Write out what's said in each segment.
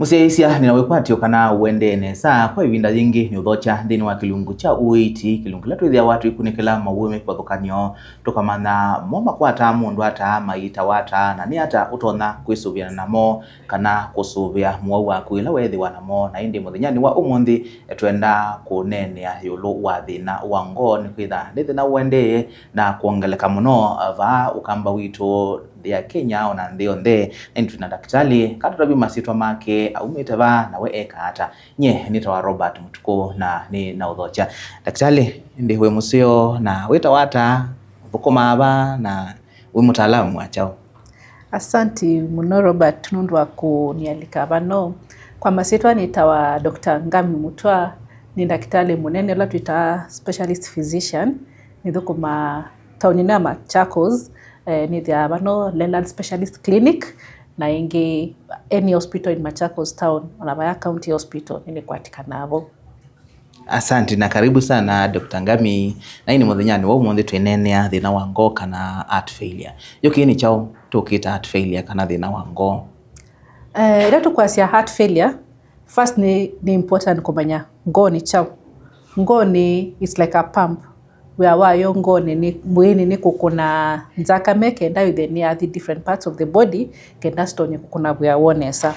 Museisia ninawekwatio kana uende nesa kwa ibinda jingi ni udhocha ndini wa kilungu cha Uiiti kilungu letu idhia watu ikunikila mawume kwa dhukanyo toka mana moma kwa ata mundu ata maita wata na ni ata utona kuisuvia na mo kana kusuvia muwa kuila wethi wanamo na indi muthinyani wa umundi tuenda kunenea yulu wa Thina wa Ngoo ni kwitha ndithi na uende na kuongeleka muno va ukamba witu ya Kenya ona ndio nde ntu na daktari katurabi masitwa make aumetava na weeka hata nye nitawa Robert Mutuko na ni na udhocha daktari ndi we musio na wita wata bukoma aba na we mutaalamu achao. Asanti muno Robert nundu wa kunialika bano kwa masitwa nitawa Dr. Ngami Mutwa ni daktari munene la tuita specialist physician nithukuma taunina Machakos ni dia bano Leland Specialist Clinic na ingi any hospital in Machakos town Onabaya County Hospital ni kwatika nabo. Asante na karibu sana Dr. Ngami na ini muthinyani wa umundi twenenea Thina wa Ngoo kana heart failure. Yoki ni chao tukita heart failure kana Thina wa Ngoo. Ila tukwasia heart failure first ni important kumanya Ngoo ni chao. Ngoo ni it's like a pump where wayo Ngoo ni mwini ni kukuna nzakame kenda within the different parts of the body kenda stone kukuna where wonesa.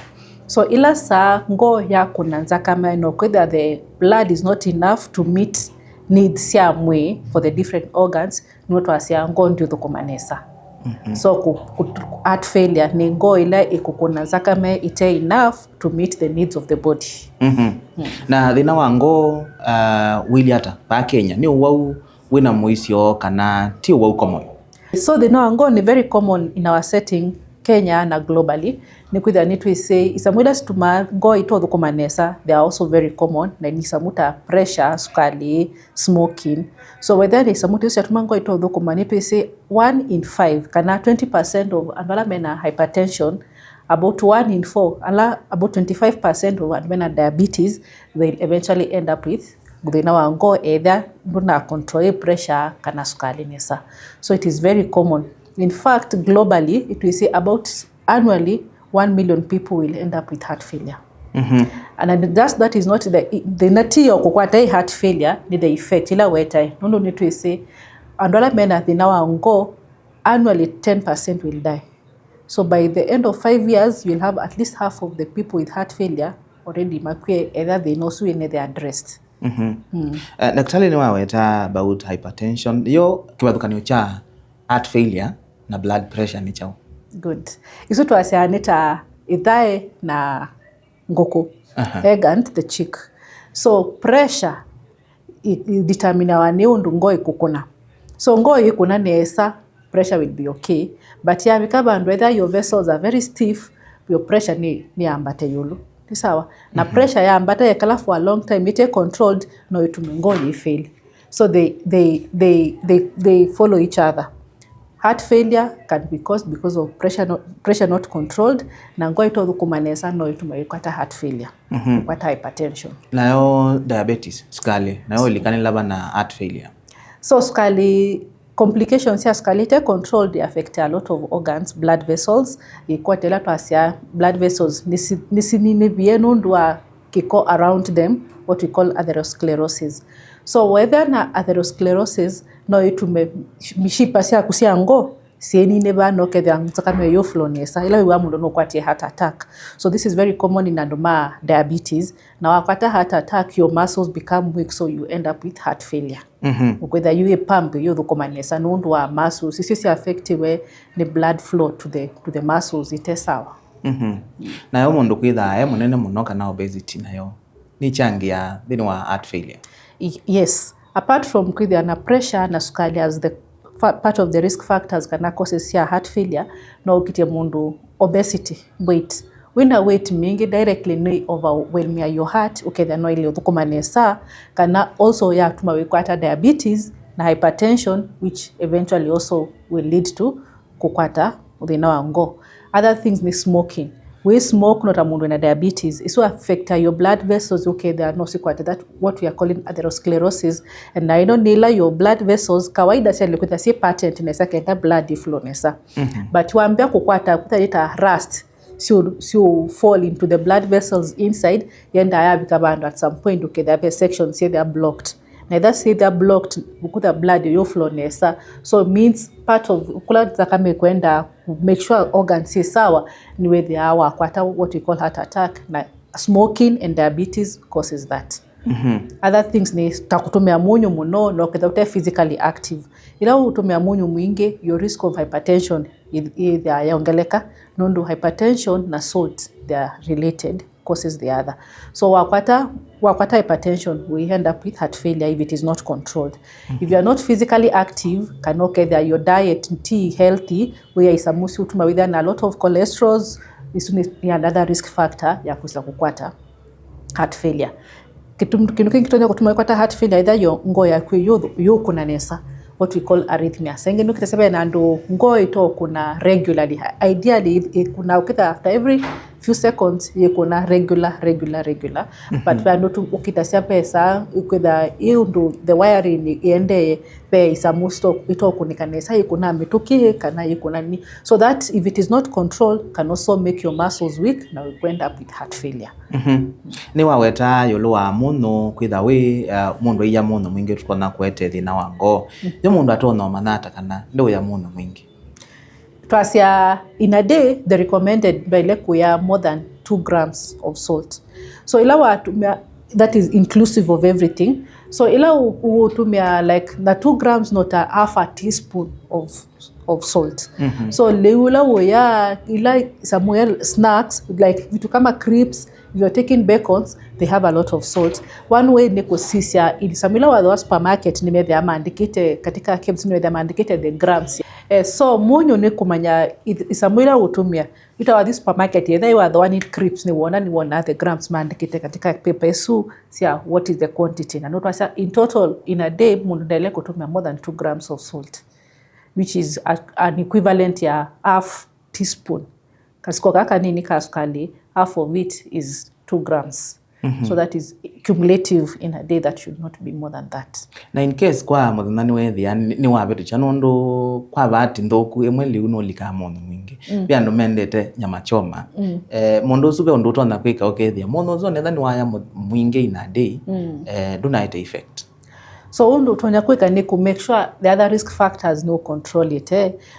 So ila sa Ngoo ya kuna nzakame no kwitha the blood is not enough to meet needs ya mwe for the different organs noto asia Ngoo ndio thukumanesa. So heart failure ni Ngoo ila ikukuna nzakame ite enough to meet the needs of the body. Na Thina wa Ngoo wili ata pa Kenya ni wau wina muisio kana ti wau common. So Thina wa Ngoo ni very common in our setting Kenya na globally. Ni kwitha ni twise isamuila stuma Ngoo ito thukumanesa they are also very common na ni samuta pressure sukali smoking. So whether ni samuta usatuma Ngoo ito thukumani twise 1 in 5 kana 20% of andwala mena hypertension, about 1 in 4 about 25% of admena diabetes will eventually end up with Thina wa Ngoo either nduna control pressure kana sukali nesa. So it is very common. In fact, globally, it will say about annually 1 million people will end up with heart failure. And that is not the nati of kukwata heart failure ni the effect ila wetai. No need to say andola mena Thina wa Ngoo annually 10% will die. So by the end of 5 years, you'll have at least half of the people with heart failure already makwe either they know so they are addressed. Daktari ni waweta about hypertension yo kiwathukanio cha heart failure na blood pressure ni chao. Good. Isu tuasianita ithae na ngoko egg and the cheek. So pressure determine wani undu Ngoo ikukuna. So Ngoo ikuna nesa pressure will be okay, but ya bikaba whether your vessels are very stiff your pressure ni ambate yulu. Ni sawa. Na pressure ya ambate yakala for a long time ite controlled no itume Ngoo fail. So they follow each other. Heart failure can be caused because of pressure not controlled na Ngoo ito thukumanesa no itume kwata heart failure. Kwata hypertension. Nayo diabetes sukali nayo likani laba na heart failure. So sukali complications ya sukali ite controlled they affect a lot of organs, blood vessels. Ikwatela to asia blood vessels nisinine bienu ndwa kiko around them what we call atherosclerosis. So whether na atherosclerosis no itume mishipa sia kusia Ngoo sieni neba no ketha nzakame yo flow nesa ila wa mundu no kwatie heart attack. So this is very common in andoma diabetes. Na wakwata heart attack your muscles become weak so you end up with heart failure. Whether you pump you thukumanesa nundu wa muscles isi affective ni blood flow to the muscles ite sawa. Na yo mundu kwitha munene muno kana obesity nayo ni changia Thina wa heart failure. Yes, apart from kwitha na pressure na sukali as the part of the risk factors kana causes ya heart failure no ukitie mundu obesity weight wina weight mingi directly ni overwhelm your heart uketha no ile thukumanesa kana also ya tumawekwata diabetes na hypertension which eventually also will lead to kukwata Thina wa Ngoo. Other things ni smoking. We smoke not mundu na diabetes iso affect your blood vessels okay they are no sikwata that what we are calling atherosclerosis and I don't nila your blood vessels kawaida sele kwitha patent nesa kenda blood flow nesa but waambia kukwata kutaleta rust so fall into the blood vessels inside yenda yabika bantu at some point okay the sections here they are blocked. Neither say they are blocked ukuta blood yo flow nesa, so it means part of kula zakame kwenda make sure organs is sawa ni where they are wakwata what we call heart attack na smoking and diabetes causes that. Other things ni takutumia munyu muno no kedha physically active ila utumia munyu mwingi your risk of hypertension either yaongeleka nondo hypertension na salt they are related causes the other. So wakwata hypertension we end up with heart failure if it is not controlled. If you are not physically active kanoke there your diet tea healthy where isamusi utuma with a lot of cholesterol is another risk factor ya kusa kukwata heart failure. Kitu kitonya kutuma kwata heart failure either yo ngoo ya yo kuna nesa what we call arrhythmia. Senge no kitasema na ndo ngoo ito kuna regularly ideally kuna ukita after every few seconds ye kuna regular but we not ukitasia pesa ukida hiyo ndo the wiring iende pe isamusto ito kunikanesa ikuna mituki kana ikuna ni so that if it is not controlled can also make your muscles weak na we end up with heart failure. Ni waweta yolo wa muno kwitha we mundu iya muno mwingi tukona kwete thina wa ngoo yo mundu atona manata kana ndo ya muno mwingi twasia in a day the recommended by lekuya more than 2 grams of salt. So ila watumia that is inclusive of everything. So ila utumia like the 2 grams not a half a teaspoon of salt. So leula woya ila some snacks like vitu kama crisps, if you're taking bacons they have a lot of salt. One way niko sisia in samila wa supermarket ni medhe amandikite katika kebs ni medhe amandikite the grams. So munyo ne kumanya isamwila utumia ita wa this supermarket either you are the one in crisps ni wona the grams mandikite katika paper su sia what is the quantity na not in total in a day mundu ndele kutumia more than 2 grams of salt which is an equivalent ya half teaspoon kasiko kaka nini kasukali half of it is 2 grams. So that is cumulative in a day that should not be more than that. Na in case kwa mudhani wethi ni wabetu chanondo kwa bati ndoku emweli unolika mono mwingi pia ndo mendete nyama choma mondo sube ndo tona kwika okethia mono zo nethani waya mwingi in a day do not effect. So undo tonya kwika ni ku make sure the other risk factors no control it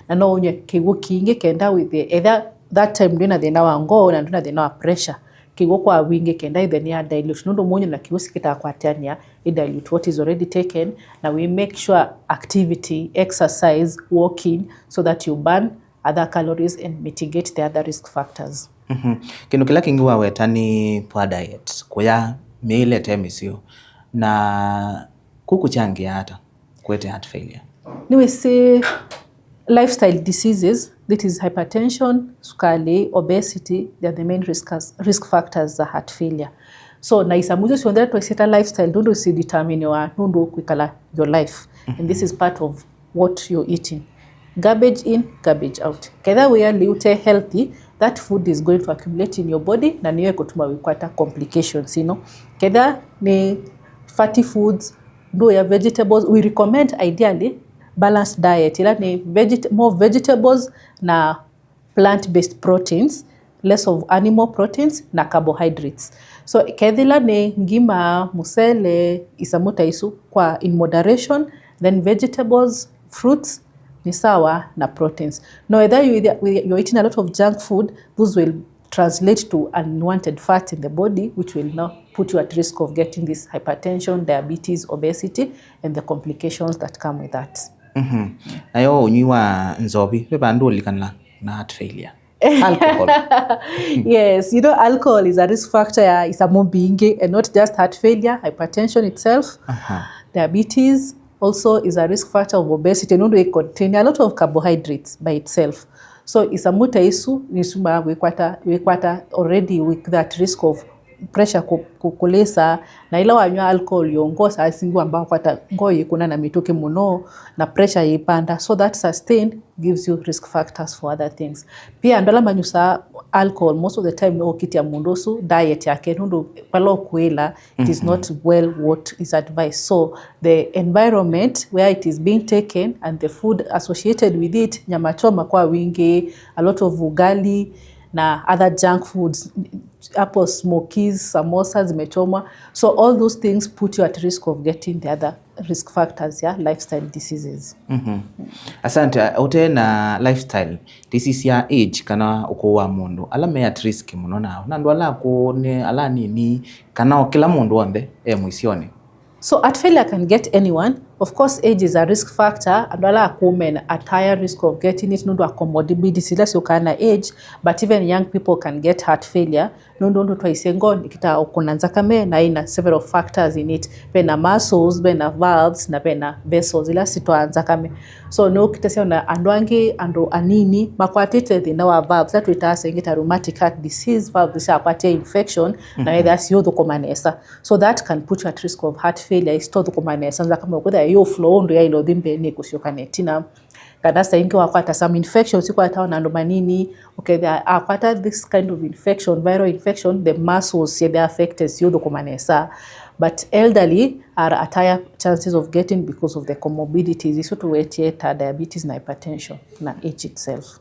na no unye kigo kingi kenda with the either that time ndina the na ngoo na ndina the na pressure kigo kwa wingi kenda either near dilute nundo munyo na kiusi kita kwa tania dilute what is already taken. Now we make sure activity, exercise, walking so that you burn other calories and mitigate the other risk factors. Kino kila kingi wa wetani poor diet kuya meile temisio na kukuchangia hata kwete heart failure. We say lifestyle diseases, that is hypertension, sukari, obesity, they are the main risk factors za heart failure. So na isamuzo siondera tuwesita lifestyle nundu si determine wa nundu kwikala your life. And this is part of what you're eating. Garbage in, garbage out. Kadha we are liute healthy, that food is going to accumulate in your body na niwe kutuma wikwata complications, you know. Kadha ni fatty foods, do ya vegetables. We recommend ideally balanced diet. Ila ni more vegetables na plant-based proteins, less of animal proteins na carbohydrates. So kedhila ni ngima, musele, isamuta isu kwa in moderation, then vegetables, fruits, ni sawa na proteins. Now either you're eating a lot of junk food, those will translate to unwanted fat in the body, which will now put you at risk of getting this hypertension, diabetes, obesity, and the complications that come with that. Ayo unywa nzobi beba ndo likanla na heart failure. Alcohol. Yes, you know, alcohol is a risk factor, is a more being, and not just heart failure, hypertension itself. Diabetes also is a risk factor of obesity. You know, they contain a lot of carbohydrates by itself. So isamuta isu nisuma wekwata already with that risk of pressure kukulesa na ila wanywa alcohol yongosa asingu ambao kwata ngoyi kuna na mituke muno na pressure yipanda, so that sustained gives you risk factors for other things. Pia ndola manyusa alcohol most of the time no kiti ya mundosu diet yake nundu palo kuela it is not well what is advised. So the environment where it is being taken and the food associated with it, nyama choma kwa wingi, a lot of ugali na other junk foods, hapo smokies, samosa zimechomwa. So all those things put you at risk of getting the other risk factors, lifestyle diseases. Asante. Ote na lifestyle disease ya age kana uko wa mundu ala me at risk muno na ndu ala ko ne ala ni kana kila mundu onde mwisioni. So heart failure can get anyone. Of course, age is a risk factor, and all women at higher risk of getting it. No do comorbidity, that's you can age, but even young people can get heart failure. No do twice ngo nikita okunanza kame na ina several factors in it. Bena muscles, bena valves, na bena vessels. Ila situaanza kame. So no kitase na andwangi ando anini makwatete the our valves that we say get a rheumatic heart disease, valve this akwate infection na that's yodo komanesa. So that can put you at risk of heart failure. Is to komanesa nza kama ukuda yo flow ndo ya ilo dhimbe ni kusiokane Thina kadasta ingi wakwata some infections siku atawa na ndo manini akwata this kind of infection, viral infection, the muscles they affected yodo komanesa. But elderly are at higher chances of getting because of the comorbidities, iso to wetieta diabetes na hypertension na age itself.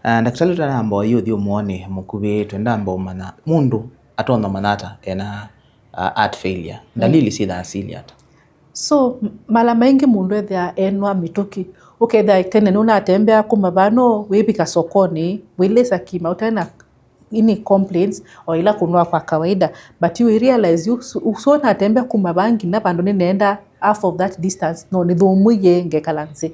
Daktari tana ambo yo muone mukube twenda ambo mana mundu atona manata ena heart failure dalili si da asili hata. So mala mengi mundu ethia enwa mituki uketha tene nuna atembea kumabano webika sokoni wilesa kima utana ini complaints o ila kunua kwa kawaida, but you realize usona atembea kumabangi na bando nenda half of that distance no ni thumuye ngekalanze.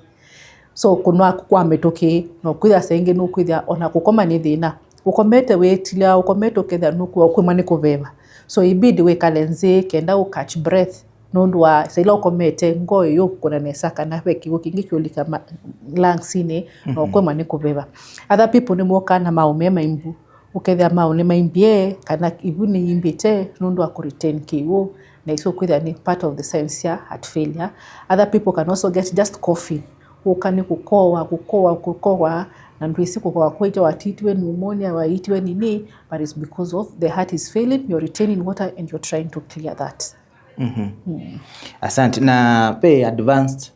So kunua kwa mituki no kwitha senge no kwitha ona kukoma ni thina ukomete wetilia ukomete uketha nuku okwimani kuveva. So ibidi wekalenze kenda catch breath nondwa sila ukomete Ngoo yo kuna nesaka na weki wokingi kyolika lungs ine no kwimani kuveva. Other people ni moka na maume maimbu uketha maune maimbie kana ibuni imbite nondwa ku retain kiwo na iso kwitha ni part of the signs ya heart failure. Other people can also get just coughing ukani kukowa na ndwisi kwa kwaita watitwe pneumonia waitwe nini, but it's because of the heart is failing, you're retaining water and you're trying to clear that. Asante. Na pe advanced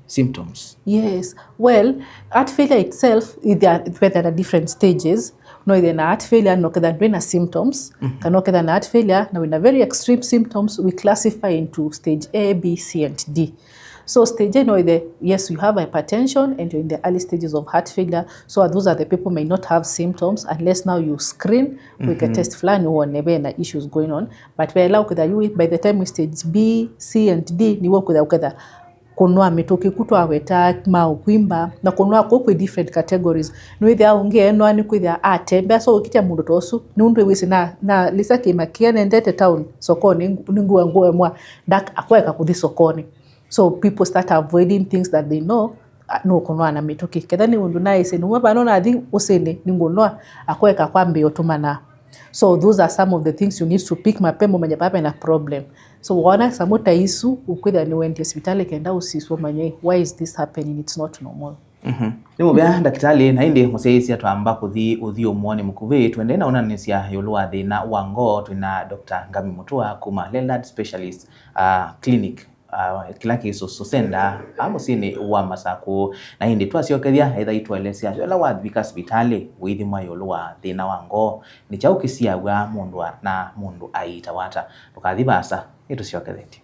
symptoms. Yes, well, heart failure itself there are different stages. No, then heart failure no kada symptoms. Kano kada heart failure now in a very extreme symptoms we classify into stage A, B, C and D. So stage A, no, yes, you have hypertension and you're in the early stages of heart failure. So those are the people may not have symptoms unless now you screen, we can test flani or never na issues going on. But we allow by the time we stage B, C and D, ni work with kunua mitoki kutwa weta maukwimba na kunua kwa different categories. Nwithia unge no ani kwithia atembea so ukitia mundu tosu nundu wisi na lisa kimakia nendete town sokoni ninguwa nguo mwa dak akweka kuthi sokoni. So people start avoiding things that they know no kunwa na mitoki kedani undu na ise nuwa banona athi usene ningunwa akweka kwa mbio tumana. So those are some of the things you need to pick mapema mwenye papa na problem. So wana samuta isu ukwida ni wende hospitali kenda usiswa manye why is this happening, it's not normal. Nimo bya daktari na indi museisi atu ambapo uthio muone mukuve twende na onanesia yolwa thina wa Ngoo twina Dr. Ngami Mutua kuma Leonard Specialist Clinic kila kiso sosenda amosini wa masako na hindi twasiokethia etha itwelesia yola wathika hospitali withi mayolwa thina wa Ngoo ni chaukisia wa mundu na mundu aita wata tukathibasa itusioketheti.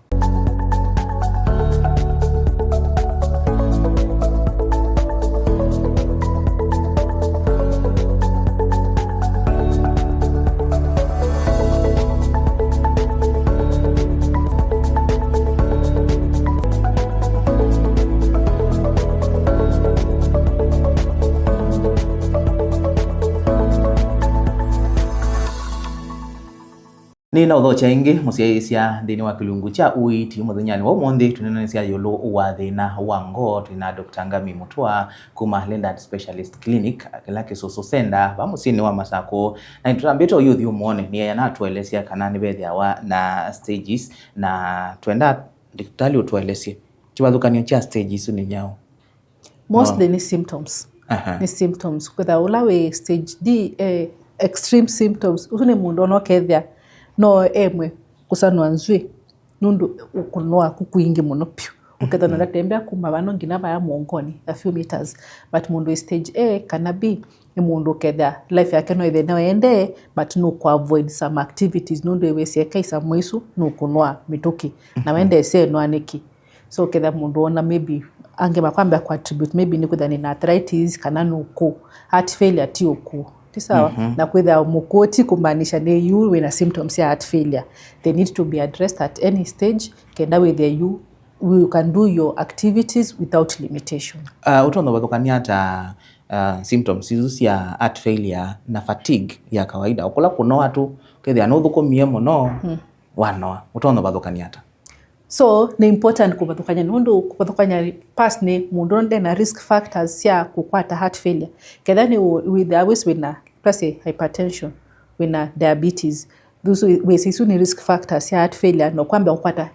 Ni na utho chaingi musiaisia thini wa kilungu cha Uiiti muthenyani wa umuthi tunenanisia yolo wa thina wa Ngoo twina Dr. Ngami Mutua kuma Leonard Specialist Clinic kila kisoso senda bamusini wa masako na tutambito yuthi umuone ni yana tuelesia kana ni bethia wa na stages na twenda daktari utuelesie kibathukania cha stages ni nyao mostly ni symptoms. Ni symptoms kwetha ulawe stage D extreme symptoms usune mundu no kethia no emwe kusanwa nzwi nundu ukunoa kukuingi muno pyo uketha na tembea kuma bano ngina baya muongoni a few meters, but mundu stage A kana B ni mundu ketha life yake no ithe no ende but no ku avoid some activities no ndo wesieka isa mwisu no kunwa mituki na wende se no aniki so ketha mundu ona maybe ange makwamba kwa attribute maybe ni kutha ni arthritis kana no ku heart failure ti oku tisawa na kwitha mukoti kumaanisha ni you when a symptoms ya heart failure they need to be addressed at any stage kenda with you can do your activities without limitation. Utondo wathukania ata symptoms izu cia heart failure na fatigue ya kawaida ukula kunoa tu kethia no thukumie muno wanoa utondo wathukania ata so ni important kuvathukanya nundu kuvathukanya past ni mundu nde na risk factors cia kukwata heart failure ketha ni with always with na plus hypertension with na diabetes those we see ni risk factors ya heart failure no kwamba kukwata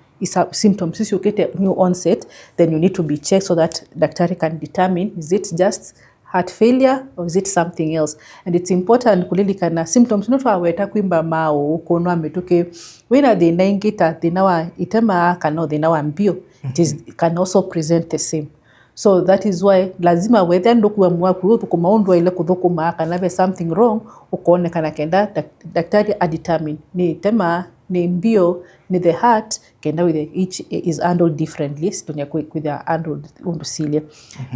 symptoms isi ukete new onset then you need to be checked so that daktari can determine is it just heart failure or is it something else and it's important kulilikana symptoms not waweta kwimba mao ukonwa mituke wina thina ingita thina wa itema kana thina wa mbio it is can also present the same so that is why lazima wethe ndokuwa mwaku kumaundwa ile kuthukuma kana be something wrong ukoonekana kenda daktari determine ni tema ni mbio ni the heart kenda with each is handled differently stonya with the handled undusilie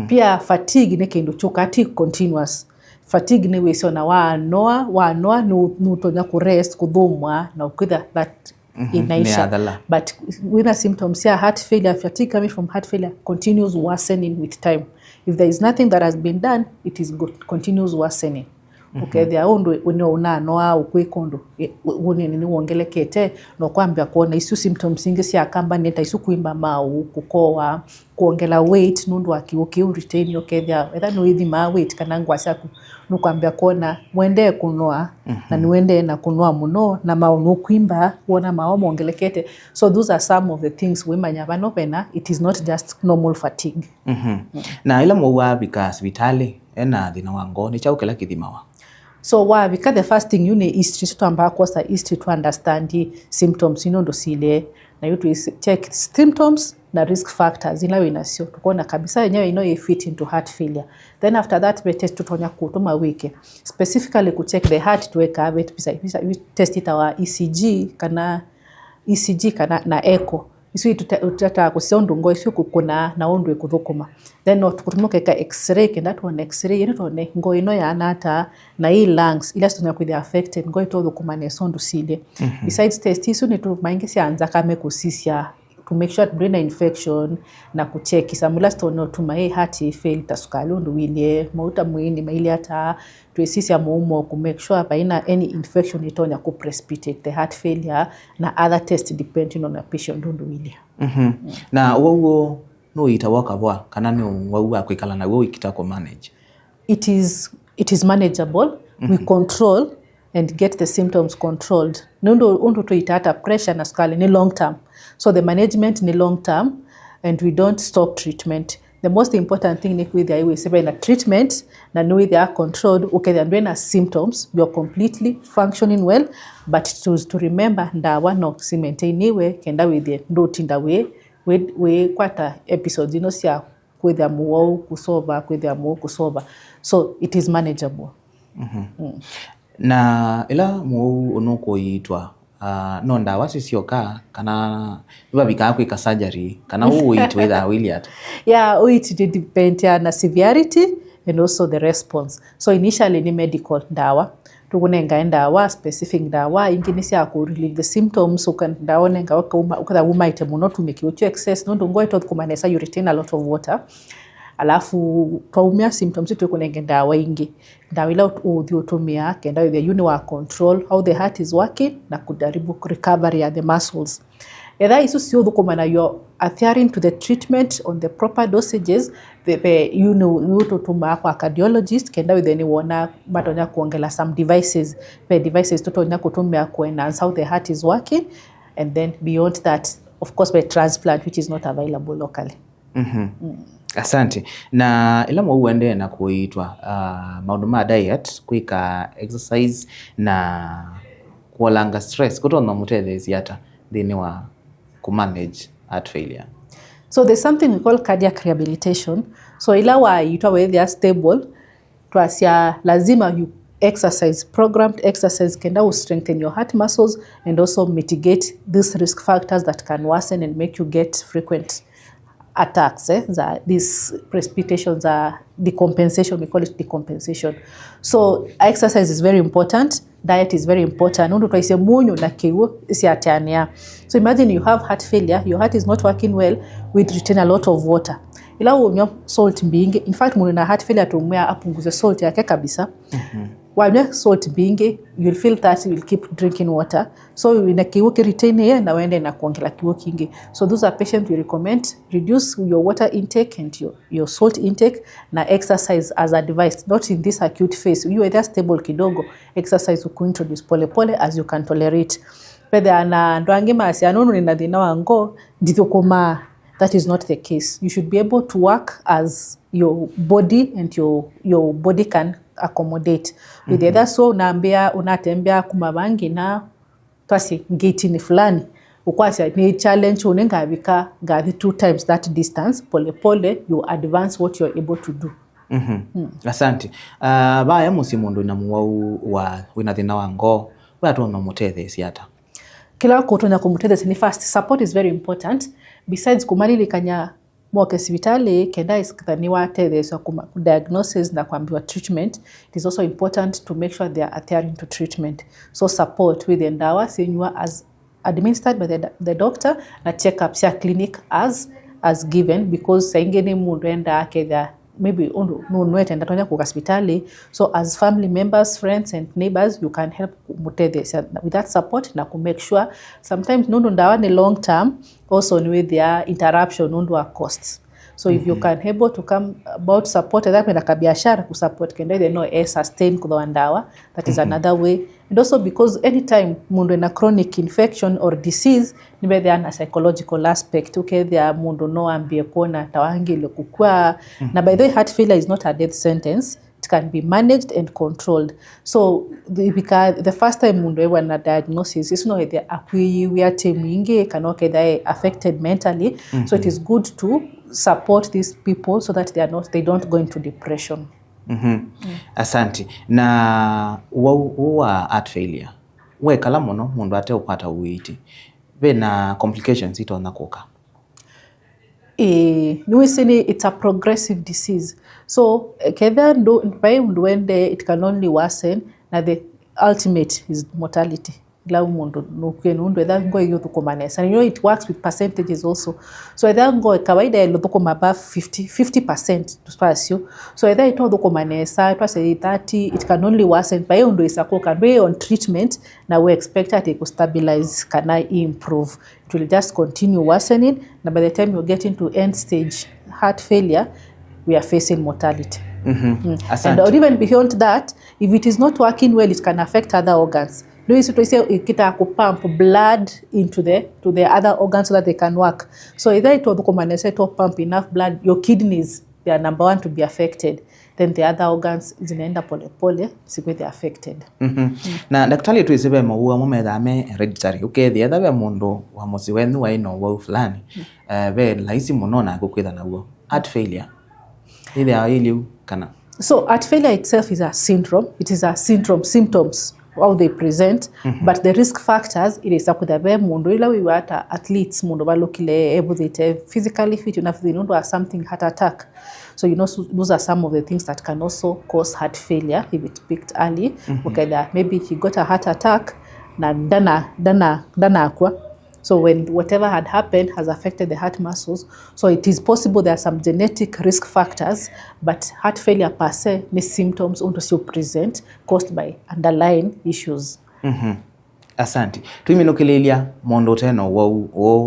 pia fatigue ne kendo chokati continuous fatigue ne we so na wanoa no tonya ku rest kuthumwa na ukitha that inaisha but with the symptoms ya heart failure fatigue coming from heart failure continues worsening with time if there is nothing that has been done it is continues worsening okay there ondo unanoa ukwikondo unene ni wongelekete no kwambia kuona isu symptoms ingi cia kamba neta isu kuimba mau kukoa kuongela weight nundu akiuki retain okay there whether no ithima weight kana ngwasaku no kwambia kuona mwende kunoa na niwende na kunoa muno na mau no kuimba kuona mao mongelekete so those are some of the things we manyaba no pena it is not just normal fatigue na ila mwa because vitali ena thina wango ni chaukela kithimawa so because the first thing you need is to ambako sa is to understand the symptoms ndo sile na you to check symptoms na risk factors ila winasio tukona kabisa yenyewe fit into heart failure then after that we test tutonya kutuma wiki specifically ku check the heart to wake up we test it our ECG kana na echo isu tutata kusiondu ngo isu kukuna na ondwe kuthukuma then not kutumuke ka x-ray kenda to x-ray ino to ne ngo ino ya anata na hii lungs ila stonya ku affected ngo ito thukuma ne sondu sile besides test isu ni to maingi sianza kame kusisia to make sure brain infection na kucheck samula stono tuma heart fail tasukali ndu wile mauta mwini maili hata tuesisia muumo ku make sure baina any infection itonya ku precipitate the heart failure na other test depending on the patient ndu wile na uwo no itawaka bwa kana ni wau akwikala na wo ikitako manage it is manageable we control and get the symptoms controlled ndo to itata pressure na sukali ni long term so the management ni long term and we don't stop treatment the most important thing ni with the way say na treatment na know they are controlled okay then when symptoms you are completely functioning well but to remember ndawa no maintain iwe kenda with the ndo tinda we kwata episodes ino sia kwetha muo kusoba so it is manageable na ila muo onoko yitwa no ndawa ciocioka kana babika kwika surgery kana uiiti witha Williat yeah uiiti depend na severity and also the response so initially ni medical ndawa tukunenga ndawa specific ndawa ingini cia ku relieve the symptoms ukandaonenga ukatha umaite muno tumekiwo excess no ngo ito kumanesa you retain a lot of water alafu twaumia symptoms tukunenga ndawa ingi ndawa ila uthiotumia kenda the uni wa control how the heart is working na kujaribu recovery ya the muscles either isu sio thukumana you're adhering to the treatment on the proper dosages tutuma kwa cardiologist kenda with any wona batonya kuongela some devices tutonya kutumia ku enhance how the heart is working and then beyond that of course by transplant which is not available locally. Asante na ila uende na kuitwa maundu ma diet kwika exercise na kuolanga stress kutona mutethezi hata thini wa ku manage heart failure. So there's something we call cardiac rehabilitation. So ila wa itwa we they are stable twasia lazima you exercise, programmed exercise kenda will strengthen your heart muscles and also mitigate these risk factors that can worsen and make you get frequent attacks. These precipitations are decompensation, we call it decompensation. So exercise is very important, diet is very important. Undu twaise munyu na kiwo isiatiania. So imagine you have heart failure, your heart is not working well, we retain a lot of water. Ila unyo salt mbingi, in fact mundu na heart failure tumwea apunguze salt yake kabisa. While salt bingi, you'll feel that you'll keep drinking water. So in a kiwo ki retain here na wende na kuongela kiwo kingi. So those are patients we recommend reduce your water intake and your salt intake na exercise as advised. Not in this acute phase. You either stable kidogo, exercise uku-introduce pole pole as you can tolerate. Pede ana ndwangi masi anonu ni nadhina wa Ngoo ndithukuma. That is not the case. You should be able to work as your body and your body can accommodate. With the other, so unatembea kumabangi na twasi ngiti ni fulani. Ukwasi ni challenge unenga vika gathi 2 times that distance. Pole pole you advance what you're able to do. Asante. Baya musimundu na muwau wa winathina wa Ngoo. Watu wamamuthethe siata. Kila kutonya kumuthethe ni first. Support is very important. Besides kumalilikanya mwoke sivitali kenda iskithaniwa tethe diagnosis na kuambiwa treatment, it is also important to make sure they are adhering to treatment. So support with the ndawa sinywa as administered by the doctor na check-ups ya clinic as given, because saingeni mundu enda aketha maybe unwete ndatonya ku hospitali. So as family members, friends and neighbors, you can help muthethe with that support na ku make sure sometimes nundu ndawa ni long term also with their interruption nundu wa costs. So if you can able to come about support that na kabiashara ku support kenda they know sustain kwa ndawa, that is another way. And also because anytime mundu na chronic infection or disease nibe there na psychological aspect. Okay, there mundu no ambie kuona tawangi ile kukua na by the way heart failure is not a death sentence. It can be managed and controlled. So the first time mundu ewa na diagnosis is no the Uiiti mingi kanoke they affected mentally. So it is good to support these people so that they don't go into depression. Asante. Na wa heart failure we kala muno mundu ate upata Uiiti be na complications ito nakoka. It's a progressive disease. So kedha nduende it can only worsen na the ultimate is mortality. Ila mundu nukenundu edha Ngoo iyo thukumanesa. And it works with percentages also. So edha Ngoo kawaida ilo thukuma above 50% to pass you. So edha ito thukumanesa it was 30, it can only worsen by undu isakoka we on treatment na we expect that it will stabilize, can I improve. It will just continue worsening, and by the time you get into end stage heart failure we are facing mortality. And or even beyond that, if it is not working well, it can affect other organs. So to say kita pump blood into the other organs so that they can work. So either it will pump enough blood, your kidneys, they are number 1 to be affected. Then the other organs zinaenda pole pole siku they affected. Na daktari tu isebe maua mumethame hereditary. Okay, the other mundu wa muzi wenu wa ino wa fulani. Be laisi munona kukwitha naguo. Heart failure. Ile aili kana. So heart failure itself is a syndrome. It is a syndrome symptoms how they present, but the risk factors it is akudhabe mundu ila we wata athletes mundu balokile able they physically fit enough they don't have something heart attack. So those are some of the things that can also cause heart failure if it picked early. Okay, that maybe he got a heart attack na dana akwa. So when whatever had happened has affected the heart muscles, so it is possible there are some genetic risk factors, but heart failure per se may symptoms also present caused by underlying issues. Asante. Tuiminukilelia mondo teno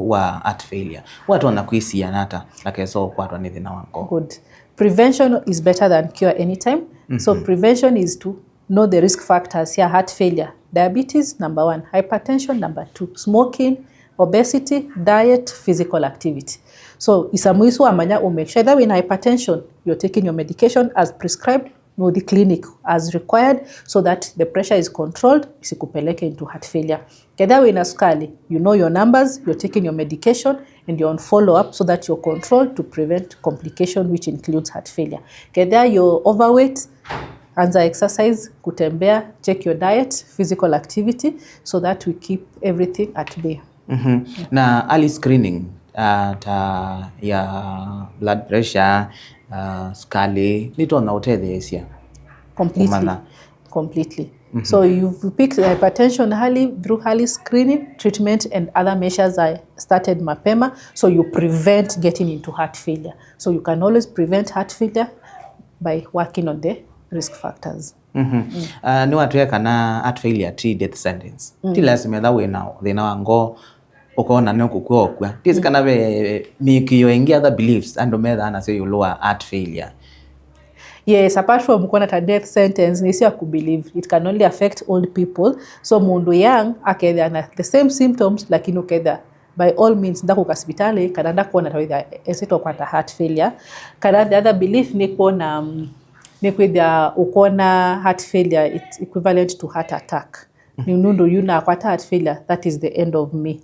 wa heart failure. Watu wanakuisia nata lakeso kwatu nithina wa Ngoo. Good. Prevention is better than cure anytime. So prevention is to know the risk factors here: heart failure, diabetes number 1, hypertension number 2, smoking, obesity, diet, physical activity. So isamuisu amanya make sure that in hypertension you're taking your medication as prescribed no the clinic as required so that the pressure is controlled isikupeleke into heart failure. Kedha we na sukali, you know your numbers, you're taking your medication and you're on follow up so that you're controlled to prevent complication which includes heart failure. Kedha you're overweight, anza exercise, kutembea, check your diet, physical activity so that we keep everything at bay. Na early screening ya blood pressure, sukali nito na utethesia completely. So you've picked hypertension early through early screening, treatment and other measures are started mapema, so you prevent getting into heart failure. So you can always prevent heart failure by working on the risk factors. Ni watu ya kana heart failure ti death sentence. Ti lazima tha wina thina wa ngoo ukona no kukokwa. Ti kana be mikio ingi other beliefs and metha na say you lower heart failure. Yes, apart from a death sentence, nisi believe it can only affect old people. So mundu young aketha na the same symptoms lakini uketha by all means ndako hospitali kananda kuona tawitha esito kwata heart failure. Kana the other belief ni kuona nikwithia ukona heart failure it's equivalent to heart attack. Nundu yuna kwata heart failure, that is the end of me.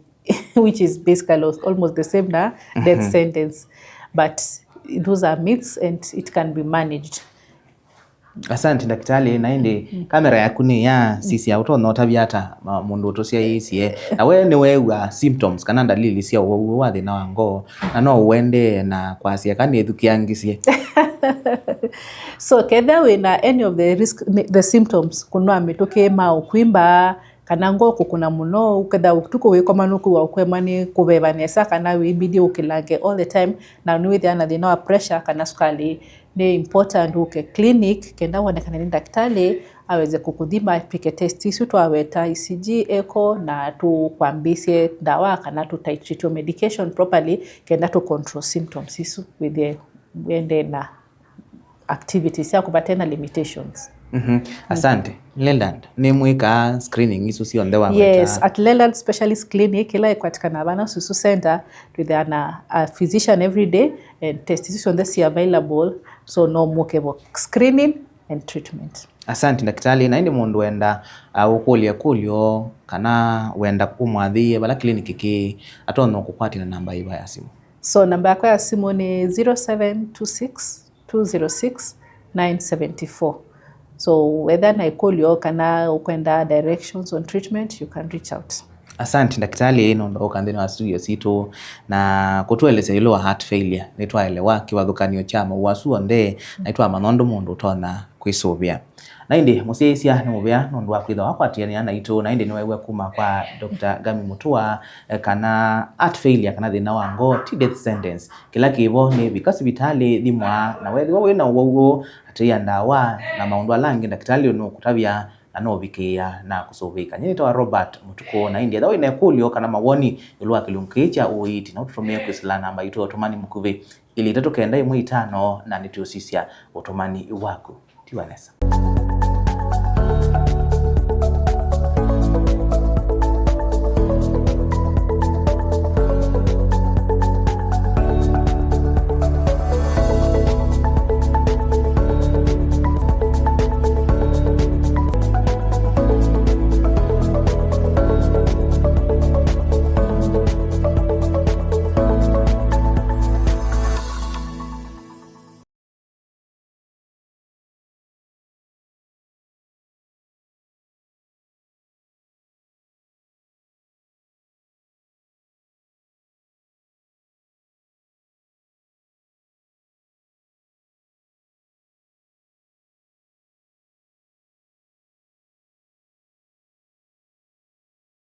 Which is basically almost the same na death sentence. But those are myths and it can be managed. Asante daktari, na indi kamera yaku ni ya sisi ya utona utabiata mundu utosia isie na we ni wewa symptoms kana dalili sia wa thina wa ngoo na no uende na kwasia kandi ethukiangisie. So kedha we na any of the symptoms kuno ametoke kwimba kana ngoo kukuna muno uketha utuko we komanuku wa kwemani kubebanesa kana we bidi ukilange all the time na niwithia na thina wa pressure kana sukali ni important uke clinic kenda wonekana ni daktari aweze kukuthima pike test isu twaweta ECG echo na tukwambisie dawa kana titrate your medication properly kenda to control symptoms isu with the wende na activities ya kubatena limitations. Asante. Leland ni mwika screening isu si onde wa Yes, at Leland Specialist Clinic ila ikwatikana bana Susu Center with a physician every day and test isu onde si available, so no mukebo screening and treatment. Asante daktari, na indi mundu wenda ukulia kulio kana wenda kumwathie bala kliniki ki atono kukwati na namba iba ya simu. So namba yako ya simu ni 0726 206 974. So whether na ikolio kana ukwenda directions on treatment, you can reach out. Asante daktari, ino ukandeni wa studio situ na kutueleza ilo heart failure nitwaelewa kiwathukanio chama uwasuo nde naitwa manondo mundu utona kwisubia. Na indi musiesia ni mubia nundu wa kwitha wakwatiania na itu na indi ni wewe kuma kwa Dr. Gami Mutua kana heart failure kana thina wa ngoo ti death sentence kila kivo ni bikasi vitali thimwa na wewe na uwo atia ndawa na maundu alangi daktari no kutabia na no bikia na kusubika nyini tawa Robert Mutuko na indi dawa ina kulio kana mawoni ilwa kilunkicha Uiiti na ututumia kwisila namba itu otomani mkuvi ili tatu kenda 5 na nituosisia otomani wako tiwanesa.